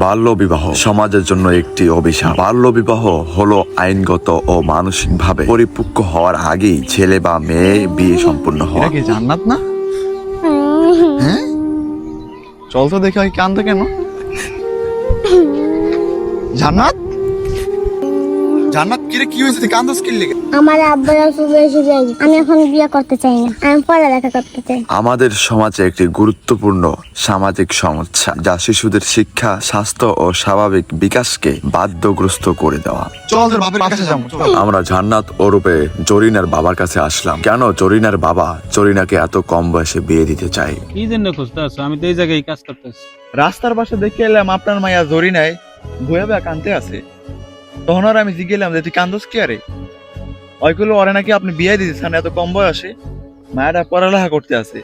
বাল্যবিবাহ সমাজের জন্য একটি অভিশাপ। বাল্যবিবাহ হলো আইনগত ও মানসিকভাবে পরিপক্ক হওয়ার আগেই ছেলে বা মেয়ে বিয়ে সম্পূর্ণ হওয়া। এটা কি জান্নাত না? হ্যাঁ, চল তো দেখে ওই কান্দে কেন? জান্নাত, জান্নাত কিরে কি হয়েছে? তুই কান্দস কি লেগে? আমার আব্বার অসুখ হয়েছে, আমি এখন বিয়ে করতে চাই না, আমি পড়ালেখা করতে চাই। আমাদের সমাজে একটি গুরুত্বপূর্ণ সামাজিক সমস্যা, যা শিশুদের শিক্ষা, স্বাস্থ্য ও স্বাভাবিক বিকাশকে বাধ্যগ্রস্ত করে দেওয়া। চল তোর বাপের কাছে যাবো। আমরা জান্নাত ওরূপে জরিনার বাবার কাছে আসলাম। কেন জরিনার বাবা জরিনাকে এত কম বয়সে বিয়ে দিতে চায়? কি জন্য খুঁজতে আছো? আমি তো এই জায়গায় কাজ করতেছি। রাস্তার পাশে দেখে এলাম আপনার মাইয়া জরি নাই ভুয়া কানতে আছে। তখন আর আমি জিজ্ঞেলাম যে তুই কান্দস কি আরে? ওইগুলো ওরে নাকি আপনি বিয়ে দিতেছেন এত কম বয়সে। মায়েরা পড়ালেখা করতে আছে,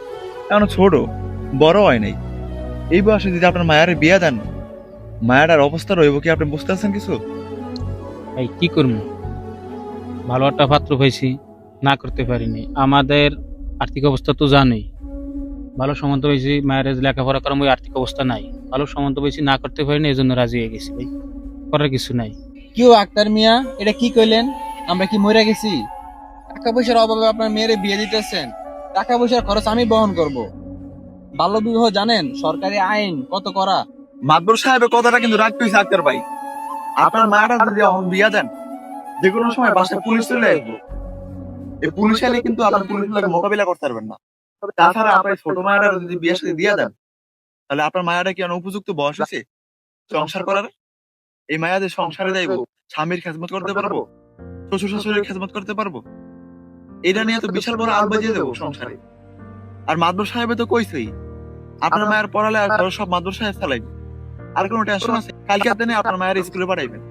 এখন ছোট বড় হয় নাই। এই বয়সে যদি আপনার মায়ের বিয়ে দেন, মায়েরার অবস্থা রইব কি আপনি বুঝতে পারছেন কিছু? এই কি করবো, ভালো একটা পাত্র পাইছি, না করতে পারিনি। আমাদের আর্থিক অবস্থা তো জানোই, ভালো সম্বন্ধ পেয়েছি, মায়ের লেখাপড়া করার ওই আর্থিক অবস্থা নাই। ভালো সম্বন্ধ পেয়েছি, না করতে পারিনি, এই জন্য রাজি হয়ে গেছি। ভাই করার কিছু নাই। কিও আক্তার মিয়া, এটা কি কইলেন? আমরা কি মরে গেছি? টাকা পয়সার অভাবে আপনার মেয়েরে বিয়ে দিতেছেন, টাকা পয়সার খরচ আমি বহন করব। বাল্য বিবাহ জানেন সরকারি আইন কত করা? মাদবর সাহেবের কথাটা কিন্তু রাখতে হয়েছে আক্তার ভাই। আপনার মায়েরা যদি এখন বিয়ে দেন, যে কোনো সময় বাসায় পুলিশ চলে আসবো। এই পুলিশ এলে কিন্তু আপনার পুলিশ মোকাবিলা করতে পারবেন না। তবে তাছাড়া আপনার ছোট মায়েরা যদি বিয়ের সাথে দিয়ে দেন, তাহলে আপনার মায়েরা কি উপযুক্ত বয়স আছে সংসার করার? এই মায়াদের সংসারে যাইবো, স্বামীর খেদমত করতে পারবো, শ্বশুর শাশুড়ির খেদমত করতে পারবো, এটা নিয়ে তো বিশাল বড় আল বাজিয়ে দেবো সংসারে। আর মাদবর সাহেবে তো কইছেই আপনার মায়ের পড়ালে আর খরচ সব মাদবর সাহেব চালাইবে। আর কোনো টেনশন আছে? কালকে দিনে আপনার মায়ের স্কুলে পাঠাইবেন।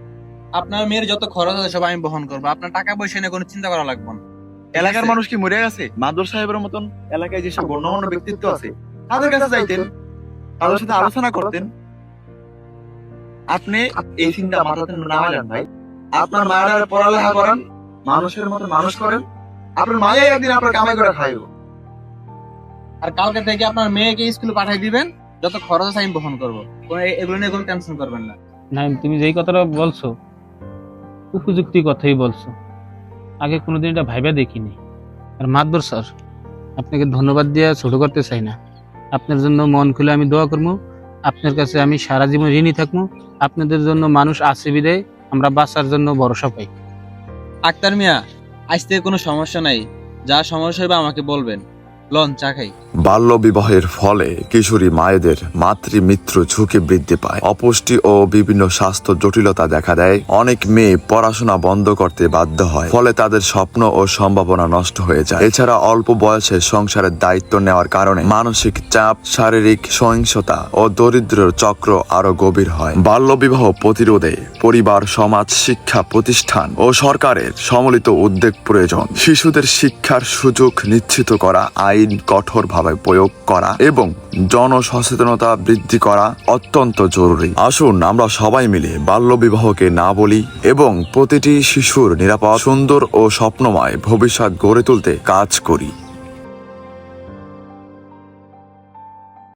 আপনার মেয়ের যত খরচ আছে সব আমি বহন করবো, আপনার টাকা পয়সা নিয়ে কোনো চিন্তা করা লাগবে না। এলাকার মানুষ কি মরে গেছে? মাদবর সাহেবের মতন এলাকায় যেসব গণ্যমান্য ব্যক্তিত্ব আছে তাদের কাছে যাইতেন, তাদের সাথে আলোচনা করতেন। আপনি এই চিন্তা মাথাতে নামালেন ভাই। আপনার মায়ের পড়ালেখা করেন, মানুষের মতো মানুষ করেন, আপনার মায়ে একদিন আপনার কামাই করে খাইব। আর কালকে থেকে আপনার মেয়েকে স্কুলে পাঠিয়ে দিবেন, যত খরচ আছে আমি বহন করবো, এগুলো নিয়ে কোনো টেনশন করবেন না। না, তুমি যেই কথাটা বলছো উপযুক্ত কথাই বলছো। আগে কোনোদিন এটা ভাইবা দেখিনি। আর মাদবর স্যার, আপনাকে ধন্যবাদ দিয়ে ছোট করতে চাই না। আপনার জন্য মন খুলে আমি দোয়া করবো। আপনার কাছে আমি সারা জীবন ঋণী থাকবো। আপনাদের জন্য মানুষ আছে বিদায় আমরা বাঁচার জন্য ভরসা পাই। আক্তার মিয়া, আজ থেকে কোনো সমস্যা নাই, যা সমস্যা হবে আমাকে বলবেন। লন চা খাই। বাল্য বিবাহের ফলে কিশোরী মায়েদের মাতৃমৃত্যু ঝুঁকি বৃদ্ধি পায়, অপুষ্টি ও বিভিন্ন স্বাস্থ্য জটিলতা দেখা দেয়। অনেক মেয়ে পড়াশোনা বন্ধ করতে বাধ্য হয়, ফলে তাদের স্বপ্ন ও সম্ভাবনা নষ্ট হয়ে যায়। এছাড়া অল্প বয়সে সংসারের দায়িত্ব নেওয়ার কারণে মানসিক চাপ, শারীরিক সহিংসতা ও দরিদ্রের চক্র আরো গভীর হয়। বাল্য বিবাহ প্রতিরোধে পরিবার, সমাজ, শিক্ষা প্রতিষ্ঠান ও সরকারের সম্মিলিত উদ্যোগ প্রয়োজন। শিশুদের শিক্ষার সুযোগ নিশ্চিত করা, আইন কঠোরভাবে প্রয়োগ করা এবং জনসচেতনতা বৃদ্ধি করা অত্যন্ত জরুরি। আসুন আমরা সবাই মিলে বাল্য বিবাহকে না বলি এবং প্রতিটি শিশুর নিরাপদ, সুন্দর ও স্বপ্নময় ভবিষ্যৎ গড়ে তুলতে কাজ করি।